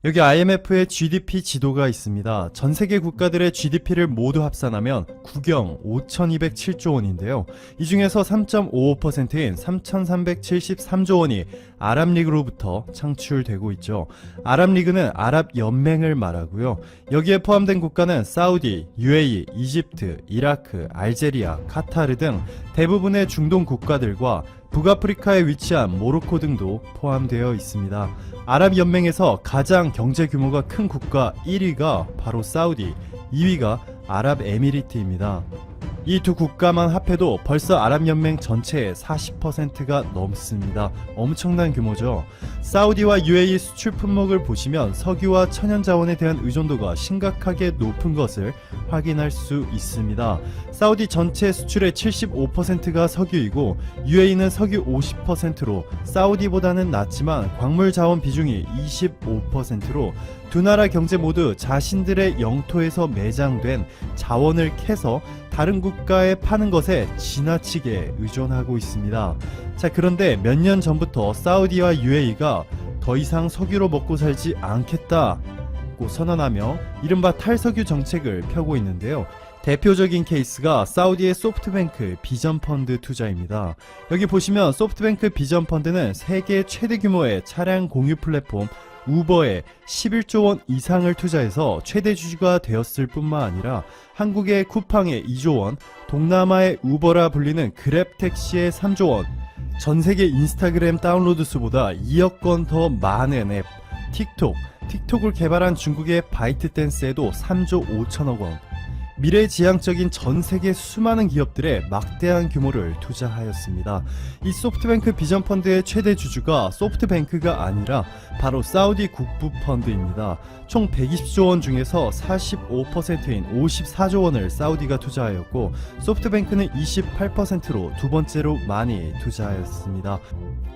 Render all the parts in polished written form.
여기 IMF의 GDP 지도가 있습니다. 전 세계 국가들의 GDP를 모두 합산하면 국영 5,207조 원인데요. 이 중에서 3.55%인 3,373조 원이 아랍리그로부터 창출되고 있죠. 아랍리그는 아랍연맹을 말하고요. 여기에 포함된 국가는 사우디, UAE, 이집트, 이라크, 알제리아, 카타르 등 대부분의 중동 국가들과 북아프리카에 위치한 모로코 등도 포함되어 있습니다. 아랍연맹에서 가장 경제 규모가 큰 국가 1위가 바로 사우디, 2위가 아랍에미리트입니다. 이 두 국가만 합해도 벌써 아랍연맹 전체의 40%가 넘습니다. 엄청난 규모죠. 사우디와 UAE 수출 품목을 보시면 석유와 천연자원에 대한 의존도가 심각하게 높은 것을 확인할 수 있습니다. 사우디 전체 수출의 75%가 석유이고 UAE는 석유 50%로 사우디보다는 낮지만 광물 자원 비중이 25%로 두 나라 경제 모두 자신들의 영토에서 매장된 자원을 캐서 다른 국가에 파는 것에 지나치게 의존하고 있습니다. 자, 그런데 몇 년 전부터 사우디와 UAE가 더 이상 석유로 먹고 살지 않겠다고 선언하며 이른바 탈석유 정책을 펴고 있는데요. 대표적인 케이스가 사우디의 소프트뱅크 비전펀드 투자입니다. 여기 보시면 소프트뱅크 비전펀드는 세계 최대 규모의 차량 공유 플랫폼 우버에 11조 원 이상을 투자해서 최대 주주가 되었을 뿐만 아니라 한국의 쿠팡에 2조 원, 동남아의 우버라 불리는 그랩택시에 3조 원, 전 세계 인스타그램 다운로드 수보다 2억 건 더 많은 앱 틱톡을 개발한 중국의 바이트댄스에도 3조 5천억 원, 미래지향적인 전 세계 수많은 기업들의 막대한 규모를 투자하였습니다. 이 소프트뱅크 비전펀드의 최대 주주가 소프트뱅크가 아니라 바로 사우디 국부펀드입니다. 총 120조 원 중에서 45%인 54조 원을 사우디가 투자하였고 소프트뱅크는 28%로 두 번째로 많이 투자하였습니다.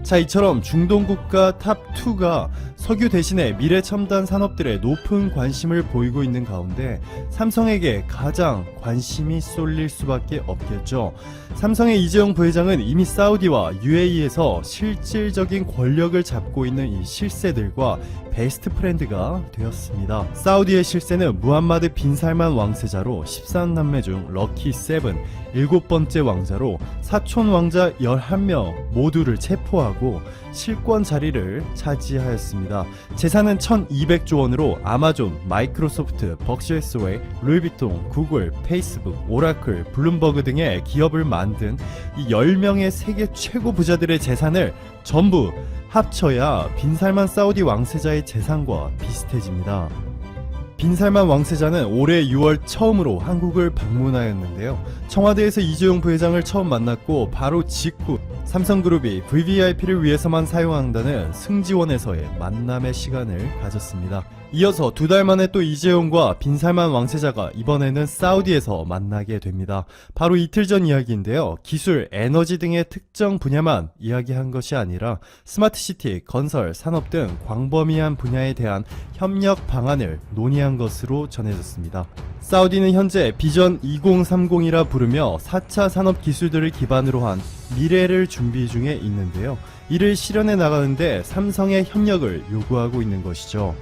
자, 이처럼 중동 국가 탑2가 석유 대신에 미래 첨단 산업들에 높은 관심을 보이고 있는 가운데 삼성에게 가장 관심이 쏠릴 수밖에 없겠죠. 삼성의 이재용 부회장은 이미 사우디와 UAE에서 실질적인 권력을 잡고 있는 이 실세들과 베스트 프렌드가 되었습니다. 사우디의 실세는 무함마드 빈 살만 왕세자로 13남매 중 럭키 7, 7번째 왕자로 사촌 왕자 11명 모두를 체포하고 실권 자리를 차지하였습니다. 재산은 1200조 원으로 아마존, 마이크로소프트, 벅셔스웨이, 루이비통, 구글, 페이스북, 오라클, 블룸버그 등의 기업을 만든 이 10명의 세계 최고 부자들의 재산을 전부 합쳐야 빈살만 사우디 왕세자의 재산과 비슷해집니다. 빈살만 왕세자는 올해 6월 처음으로 한국을 방문하였는데요. 청와대에서 이재용 부회장을 처음 만났고 바로 직후 삼성그룹이 VVIP를 위해서만 사용한다는 승지원에서의 만남의 시간을 가졌습니다. 이어서 두 달 만에 또 이재용과 빈살만 왕세자가 이번에는 사우디에서 만나게 됩니다. 바로 이틀 전 이야기인데요. 기술, 에너지 등의 특정 분야만 이야기한 것이 아니라 스마트시티, 건설, 산업 등 광범위한 분야에 대한 협력 방안을 논의한 것으로 전해졌습니다. 사우디는 현재 비전 2030이라 부르며 4차 산업 기술들을 기반으로 한 미래를 준비 중에 있는데요. 이를 실현해 나가는데 삼성의 협력을 요구하고 있는 것이죠.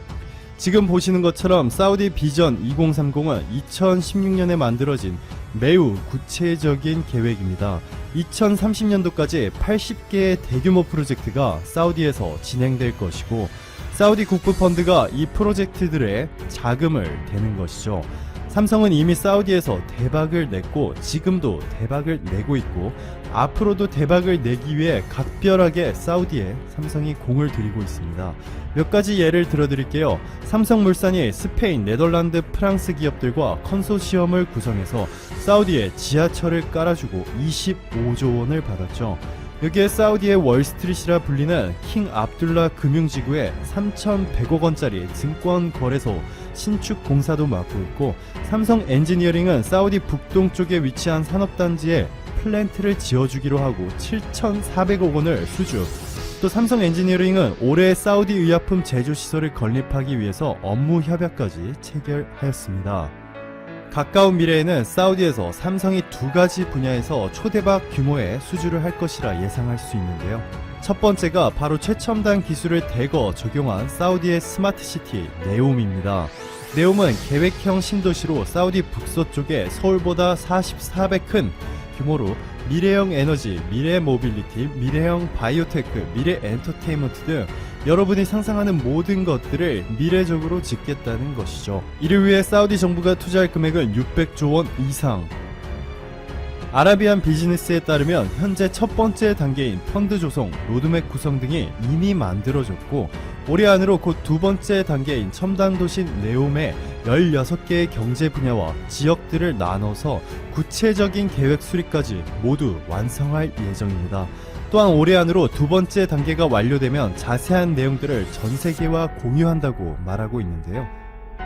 지금 보시는 것처럼 사우디 비전 2030은 2016년에 만들어진 매우 구체적인 계획입니다. 2030년도까지 80개의 대규모 프로젝트가 사우디에서 진행될 것이고 사우디 국부펀드가 이 프로젝트들의 자금을 대는 것이죠. 삼성은 이미 사우디에서 대박을 냈고 지금도 대박을 내고 있고 앞으로도 대박을 내기 위해 각별하게 사우디에 삼성이 공을 들이고 있습니다. 몇 가지 예를 들어드릴게요. 삼성물산이 스페인, 네덜란드, 프랑스 기업들과 컨소시엄을 구성해서 사우디에 지하철을 깔아주고 25조 원을 받았죠. 여기에 사우디의 월스트리트라 불리는 킹 압둘라 금융지구에 3,100억 원짜리 증권 거래소 신축 공사도 맡고 있고 삼성 엔지니어링은 사우디 북동쪽에 위치한 산업단지에 플랜트를 지어주기로 하고 7,400억 원을 수주. 또 삼성 엔지니어링은 올해 사우디 의약품 제조시설을 건립하기 위해서 업무 협약까지 체결하였습니다. 가까운 미래에는 사우디에서 삼성이 두 가지 분야에서 초대박 규모의 수주를 할 것이라 예상할 수 있는데요. 첫 번째가 바로 최첨단 기술을 대거 적용한 사우디의 스마트시티 네옴입니다. 네옴은 계획형 신도시로 사우디 북서쪽에 서울보다 44배 큰 규모로 미래형 에너지, 미래 모빌리티, 미래형 바이오테크, 미래 엔터테인먼트 등 여러분이 상상하는 모든 것들을 미래적으로 짓겠다는 것이죠. 이를 위해 사우디 정부가 투자할 금액은 600조 원 이상. 아라비안 비즈니스에 따르면 현재 첫 번째 단계인 펀드 조성, 로드맵 구성 등이 이미 만들어졌고 올해 안으로 곧 두 번째 단계인 첨단 도시 네옴의 16개의 경제 분야와 지역들을 나눠서 구체적인 계획 수립까지 모두 완성할 예정입니다. 또한 올해 안으로 두 번째 단계가 완료되면 자세한 내용들을 전 세계와 공유한다고 말하고 있는데요.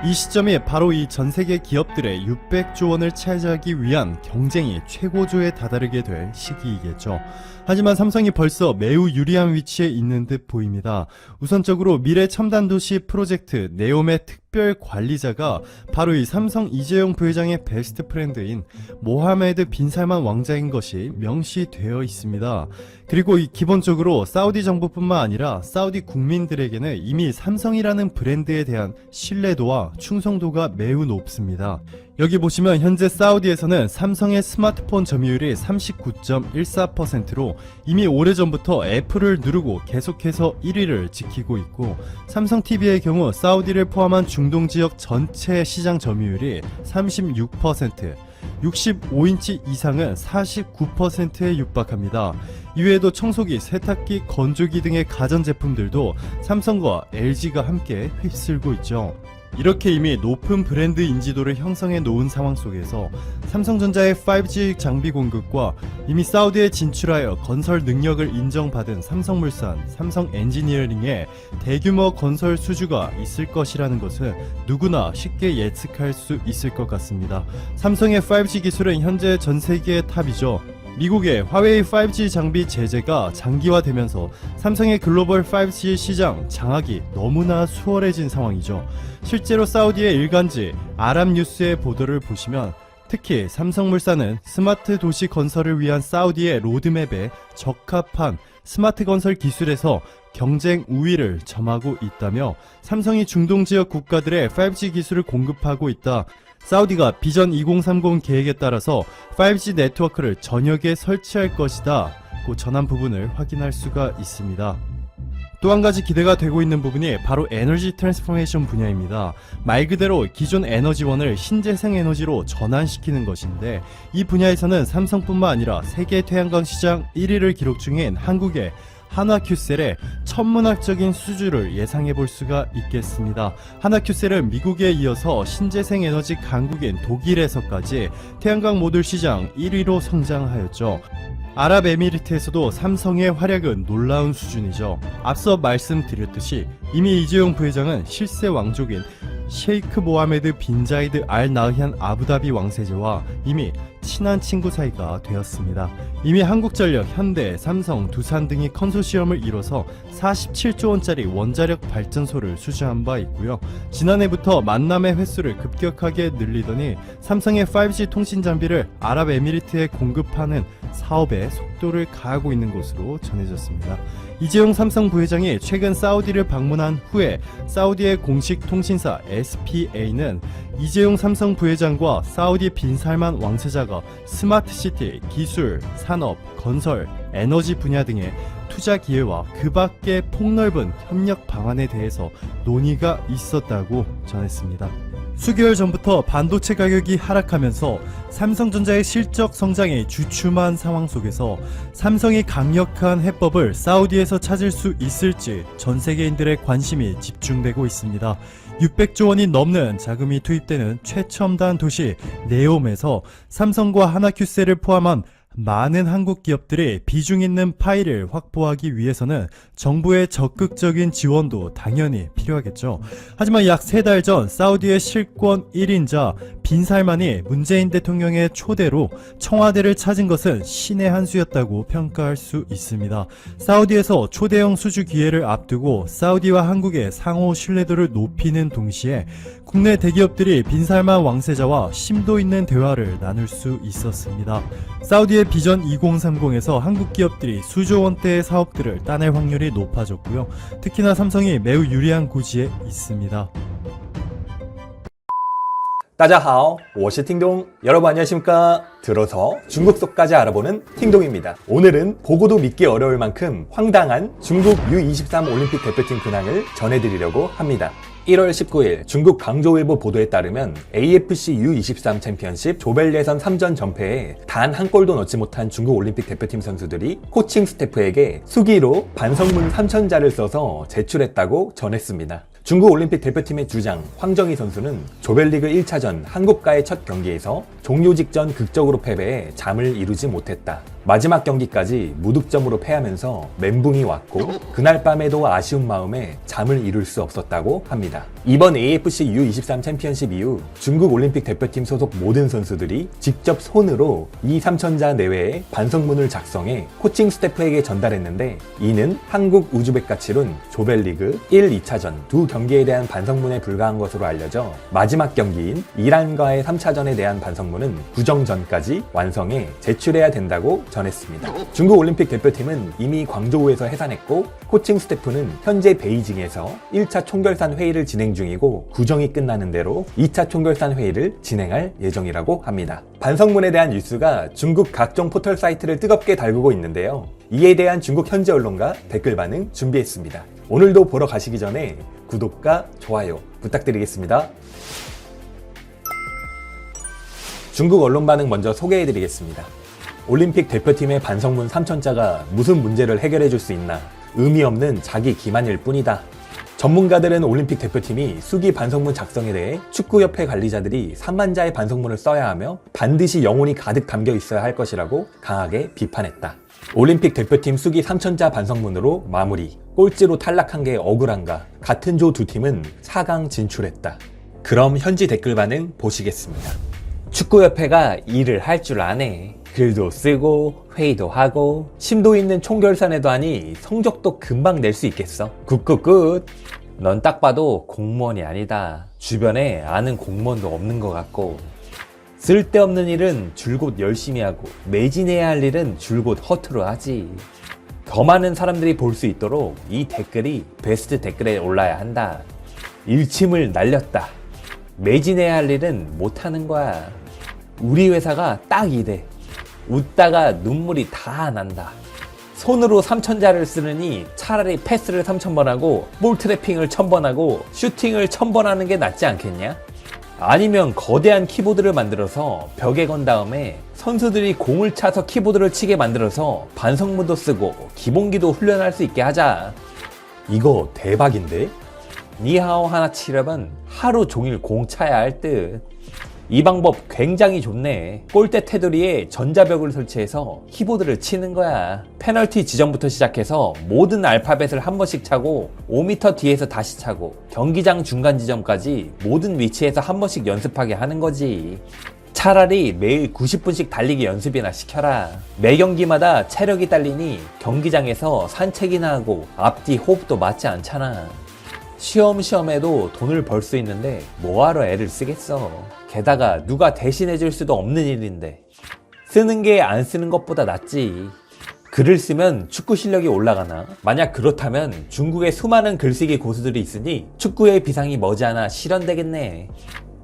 이 시점이 바로 이 전세계 기업들의 600조 원을 차지하기 위한 경쟁이 최고조에 다다르게 될 시기이겠죠. 하지만 삼성이 벌써 매우 유리한 위치에 있는 듯 보입니다. 우선적으로 미래 첨단 도시 프로젝트 네옴의 특별 관리자가 바로 이 삼성 이재용 부회장의 베스트 프렌드인 모하메드 빈 살만 왕자인 것이 명시되어 있습니다. 그리고 기본적으로 사우디 정부뿐만 아니라 사우디 국민들에게는 이미 삼성이라는 브랜드에 대한 신뢰도와 충성도가 매우 높습니다. 여기 보시면 현재 사우디에서는 삼성의 스마트폰 점유율이 39.14%로 이미 오래전부터 애플을 누르고 계속해서 1위를 지키고 있고, 삼성 TV의 경우 사우디를 포함한 중동 지역 전체 시장 점유율이 36%, 65인치 이상은 49%에 육박합니다. 이외에도 청소기, 세탁기, 건조기 등의 가전제품들도 삼성과 LG가 함께 휩쓸고 있죠. 이렇게 이미 높은 브랜드 인지도를 형성해 놓은 상황 속에서 삼성전자의 5G 장비 공급과 이미 사우디에 진출하여 건설 능력을 인정받은 삼성물산, 삼성엔지니어링의 대규모 건설 수주가 있을 것이라는 것은 누구나 쉽게 예측할 수 있을 것 같습니다. 삼성의 5G 기술은 현재 전 세계의 탑이죠. 미국의 화웨이 5G 장비 제재가 장기화되면서 삼성의 글로벌 5G 시장 장악이 너무나 수월해진 상황이죠. 실제로 사우디의 일간지 아랍뉴스의 보도를 보시면 특히 삼성물산은 스마트 도시 건설을 위한 사우디의 로드맵에 적합한 스마트 건설 기술에서 경쟁 우위를 점하고 있다며 삼성이 중동 지역 국가들의 5G 기술을 공급하고 있다. 사우디가 비전 2030 계획에 따라서 5G 네트워크를 전역에 설치할 것이다 고 전한 부분을 확인할 수가 있습니다. 또 한 가지 기대가 되고 있는 부분이 바로 에너지 트랜스포메이션 분야입니다. 말 그대로 기존 에너지원을 신재생 에너지로 전환시키는 것인데, 이 분야에서는 삼성뿐만 아니라 세계 태양광 시장 1위를 기록 중인 한국의 하나큐셀의 천문학적인 수주를 예상해 볼 수가 있겠습니다. 하나큐셀은 미국에 이어서 신재생 에너지 강국인 독일에서까지 태양광 모듈 시장 1위로 성장하였죠. 아랍에미리트에서도 삼성의 활약은 놀라운 수준이죠. 앞서 말씀드렸듯이 이미 이재용 부회장은 실세 왕족인 셰이크 모하메드 빈 자이드 알 나흐얀 아부다비 왕세자와 이미 친한 친구 사이가 되었습니다. 이미 한국전력, 현대, 삼성, 두산 등이 컨소시엄을 이뤄서 47조 원짜리 원자력 발전소를 수주한 바 있고요. 지난해부터 만남의 횟수를 급격하게 늘리더니 삼성의 5G 통신 장비를 아랍에미리트에 공급하는 사업에 속도를 가하고 있는 것으로 전해졌습니다. 이재용 삼성 부회장이 최근 사우디를 방문한 후에 사우디의 공식 통신사 SPA는 이재용 삼성 부회장과 사우디 빈 살만 왕세자가 스마트시티, 기술, 산업, 건설, 에너지 분야 등의 투자 기회와 그 밖의 폭넓은 협력 방안에 대해서 논의가 있었다고 전했습니다. 수개월 전부터 반도체 가격이 하락하면서 삼성전자의 실적 성장이 주춤한 상황 속에서 삼성이 강력한 해법을 사우디에서 찾을 수 있을지 전 세계인들의 관심이 집중되고 있습니다. 600조 원이 넘는 자금이 투입되는 최첨단 도시 네옴에서 삼성과 하나큐셀을 포함한 많은 한국 기업들이 비중 있는 파일을 확보하기 위해서는 정부의 적극적인 지원도 당연히 필요하겠죠. 하지만 약 3달 전 사우디의 실권 1인자 빈살만이 문재인 대통령의 초대로 청와대를 찾은 것은 신의 한 수였다고 평가할 수 있습니다. 사우디에서 초대형 수주 기회를 앞두고 사우디와 한국의 상호 신뢰도를 높이는 동시에 국내 대기업들이 빈살만 왕세자와 심도 있는 대화를 나눌 수 있었습니다. 사우디의 비전 2030에서 한국 기업들이 수조 원대의 사업들을 따낼 확률이 높아졌고요. 특히나 삼성이 매우 유리한 고지에 있습니다. 大家好，我是 팅동. 여러분 안녕하십니까? 들어서 중국 속까지 알아보는 팅동입니다. 오늘은 보고도 믿기 어려울 만큼 황당한 중국 U23 올림픽 대표팀 근황을 전해드리려고 합니다. 1월 19일 중국 강조일보 보도에 따르면 AFC U23 챔피언십 조별 예선 3전 전패에 단 한 골도 넣지 못한 중국 올림픽 대표팀 선수들이 코칭 스태프에게 수기로 반성문 3,000자를 써서 제출했다고 전했습니다. 중국 올림픽 대표팀의 주장 황정희 선수는 조별리그 1차전 한국과의 첫 경기에서 종료 직전 극적으로 패배해 잠을 이루지 못했다. 마지막 경기까지 무득점으로 패하면서 멘붕이 왔고 그날 밤에도 아쉬운 마음에 잠을 이룰 수 없었다고 합니다. 이번 AFC U23 챔피언십 이후 중국 올림픽 대표팀 소속 모든 선수들이 직접 손으로 이 3,000자 내외의 반성문을 작성해 코칭 스태프에게 전달했는데 이는 한국 우즈벡과 치룬 조별리그 1, 2차전 두 경기에 대한 반성문에 불과한 것으로 알려져 마지막 경기인 이란과의 3차전에 대한 반성문은 구정 전까지 완성해 제출해야 된다고 전했습니다. 중국 올림픽 대표팀은 이미 광저우에서 해산했고 코칭 스태프는 현재 베이징에서 1차 총결산 회의를 진행 중이고 구정이 끝나는 대로 2차 총결산 회의를 진행할 예정이라고 합니다. 반성문에 대한 뉴스가 중국 각종 포털 사이트를 뜨겁게 달구고 있는데요. 이에 대한 중국 현지 언론과 댓글 반응 준비했습니다. 오늘도 보러 가시기 전에 구독과 좋아요 부탁드리겠습니다. 중국 언론 반응 먼저 소개해드리겠습니다. 올림픽 대표팀의 반성문 3,000자가 무슨 문제를 해결해 줄 수 있나? 의미 없는 자기 기만일 뿐이다. 전문가들은 올림픽 대표팀이 수기 반성문 작성에 대해 축구협회 관리자들이 3만 자의 반성문을 써야 하며 반드시 영혼이 가득 담겨 있어야 할 것이라고 강하게 비판했다. 올림픽 대표팀 수기 3,000자 반성문으로 마무리. 꼴찌로 탈락한 게 억울한가? 같은 조 두 팀은 4강 진출했다. 그럼 현지 댓글 반응 보시겠습니다. 축구협회가 일을 할 줄 아네. 글도 쓰고 회의도 하고 심도 있는 총결산에도 하니 성적도 금방 낼 수 있겠어. 굿굿굿. 넌 딱 봐도 공무원이 아니다. 주변에 아는 공무원도 없는 것 같고 쓸데없는 일은 줄곧 열심히 하고 매진해야 할 일은 줄곧 허투루 하지. 더 많은 사람들이 볼 수 있도록 이 댓글이 베스트 댓글에 올라야 한다. 일침을 날렸다. 매진해야 할 일은 못하는 거야. 우리 회사가 딱 이래. 웃다가 눈물이 다 난다. 손으로 3,000자를 쓰느니 차라리 패스를 3,000번 하고 볼 트래핑을 1,000번 하고 슈팅을 1,000번 하는 게 낫지 않겠냐? 아니면 거대한 키보드를 만들어서 벽에 건 다음에 선수들이 공을 차서 키보드를 치게 만들어서 반성문도 쓰고 기본기도 훈련할 수 있게 하자. 이거 대박인데? 니하오 하나 치려면 하루 종일 공 차야 할 듯. 이 방법 굉장히 좋네. 골대 테두리에 전자벽을 설치해서 키보드를 치는 거야. 페널티 지점부터 시작해서 모든 알파벳을 한 번씩 차고 5m 뒤에서 다시 차고 경기장 중간 지점까지 모든 위치에서 한 번씩 연습하게 하는 거지. 차라리 매일 90분씩 달리기 연습이나 시켜라. 매 경기마다 체력이 딸리니 경기장에서 산책이나 하고 앞뒤 호흡도 맞지 않잖아. 시험해도 돈을 벌 수 있는데 뭐하러 애를 쓰겠어. 게다가 누가 대신해줄 수도 없는 일인데 쓰는 게 안 쓰는 것보다 낫지. 글을 쓰면 축구 실력이 올라가나? 만약 그렇다면 중국에 수많은 글쓰기 고수들이 있으니 축구의 비상이 머지않아 실현되겠네.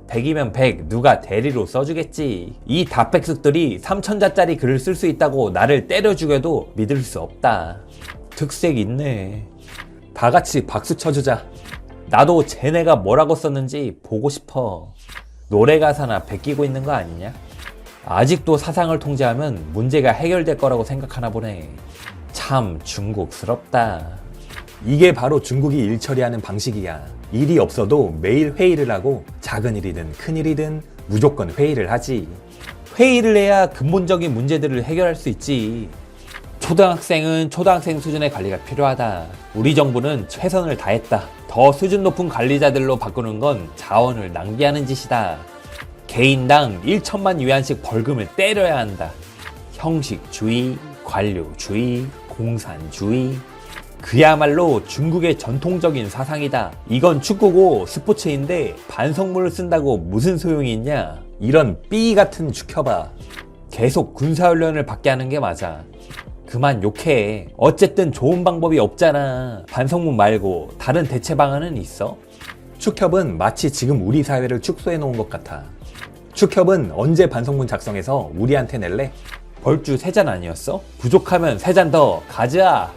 100이면 100 누가 대리로 써주겠지. 이 다백숙들이 3,000자짜리 글을 쓸 수 있다고 나를 때려 죽여도 믿을 수 없다. 특색 있네. 다 같이 박수 쳐주자. 나도 쟤네가 뭐라고 썼는지 보고 싶어. 노래 가사나 베끼고 있는 거 아니냐? 아직도 사상을 통제하면 문제가 해결될 거라고 생각하나 보네. 참 중국스럽다. 이게 바로 중국이 일 처리하는 방식이야. 일이 없어도 매일 회의를 하고 작은 일이든 큰 일이든 무조건 회의를 하지. 회의를 해야 근본적인 문제들을 해결할 수 있지. 초등학생은 초등학생 수준의 관리가 필요하다. 우리 정부는 최선을 다했다. 더 수준 높은 관리자들로 바꾸는 건 자원을 낭비하는 짓이다. 개인당 1천만 위안씩 벌금을 때려야 한다. 형식주의, 관료주의, 공산주의. 그야말로 중국의 전통적인 사상이다. 이건 축구고 스포츠인데 반성문을 쓴다고 무슨 소용이 있냐? 이런 삐 같은 축혀봐. 계속 군사훈련을 받게 하는 게 맞아. 그만 욕해. 어쨌든 좋은 방법이 없잖아. 반성문 말고 다른 대체 방안은 있어? 축협은 마치 지금 우리 사회를 축소해 놓은 것 같아. 축협은 언제 반성문 작성해서 우리한테 낼래? 벌주 3잔 아니었어? 부족하면 3잔 더 가자.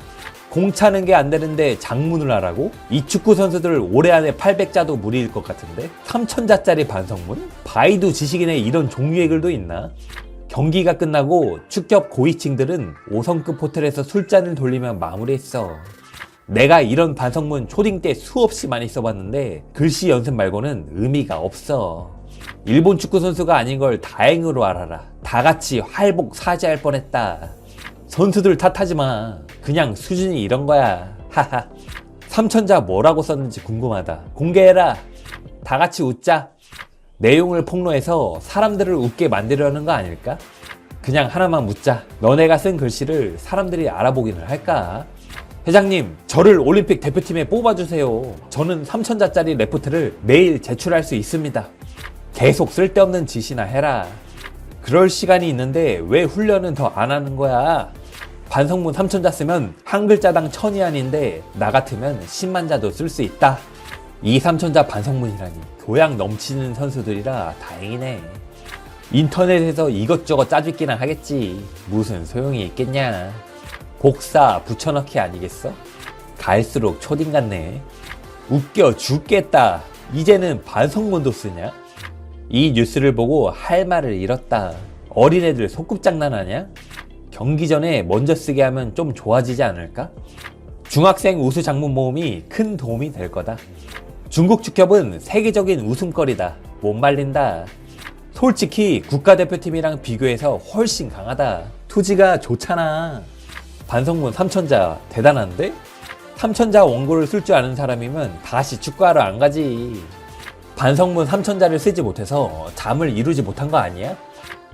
공 차는 게 안 되는데 장문을 하라고? 이 축구 선수들 올해 안에 800자도 무리일 것 같은데? 3000자짜리 반성문? 바이두 지식인에 이런 종류의 글도 있나? 경기가 끝나고 축협 고위층들은 5성급 호텔에서 술잔을 돌리며 마무리했어. 내가 이런 반성문 초딩 때 수없이 많이 써봤는데 글씨 연습 말고는 의미가 없어. 일본 축구 선수가 아닌 걸 다행으로 알아라. 다 같이 활복 사죄할 뻔했다. 선수들 탓하지 마. 그냥 수준이 이런 거야. 하하. 3000자 뭐라고 썼는지 궁금하다. 공개해라. 다 같이 웃자. 내용을 폭로해서 사람들을 웃게 만들려는 거 아닐까? 그냥 하나만 묻자. 너네가 쓴 글씨를 사람들이 알아보기는 할까? 회장님, 저를 올림픽 대표팀에 뽑아주세요. 저는 3000자짜리 레포트를 매일 제출할 수 있습니다. 계속 쓸데없는 짓이나 해라. 그럴 시간이 있는데 왜 훈련은 더 안 하는 거야? 반성문 3000자 쓰면 한 글자당 1000위안인데 나 같으면 10만자도 쓸 수 있다. 이 3000자 반성문이라니 교양 넘치는 선수들이라 다행이네. 인터넷에서 이것저것 짜집기나 하겠지. 무슨 소용이 있겠냐. 복사 붙여넣기 아니겠어? 갈수록 초딩 같네. 웃겨 죽겠다. 이제는 반성문도 쓰냐? 이 뉴스를 보고 할 말을 잃었다. 어린애들 소꿉장난하냐? 경기 전에 먼저 쓰게 하면 좀 좋아지지 않을까? 중학생 우수 장문 모음이 큰 도움이 될 거다. 중국 축협은 세계적인 웃음거리다. 못 말린다. 솔직히 국가대표팀이랑 비교해서 훨씬 강하다. 투지가 좋잖아. 반성문 3000자 대단한데? 3000자 원고를 쓸 줄 아는 사람이면 다시 축구하러 안 가지. 반성문 3000자를 쓰지 못해서 잠을 이루지 못한 거 아니야?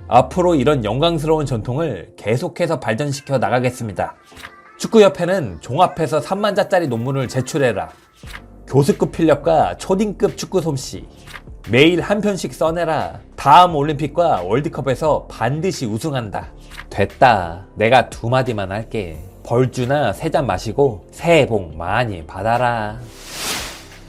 앞으로 이런 영광스러운 전통을 계속해서 발전시켜 나가겠습니다. 축구협회는 종합해서 3만자짜리 논문을 제출해라. 교수급 필력과 초딩급 축구 솜씨. 매일 한 편씩 써내라. 다음 올림픽과 월드컵에서 반드시 우승한다. 됐다. 내가 2마디만 할게. 벌주나 3잔 마시고 새해 복 많이 받아라.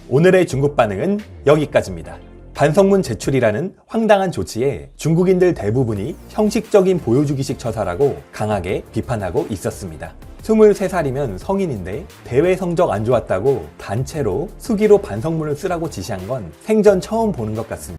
오늘의 중국 반응은 여기까지입니다. 반성문 제출이라는 황당한 조치에 중국인들 대부분이 형식적인 보여주기식 처사라고 강하게 비판하고 있었습니다. 23살이면 성인인데 대회 성적 안 좋았다고 단체로 수기로 반성문을 쓰라고 지시한 건 생전 처음 보는 것 같습니다.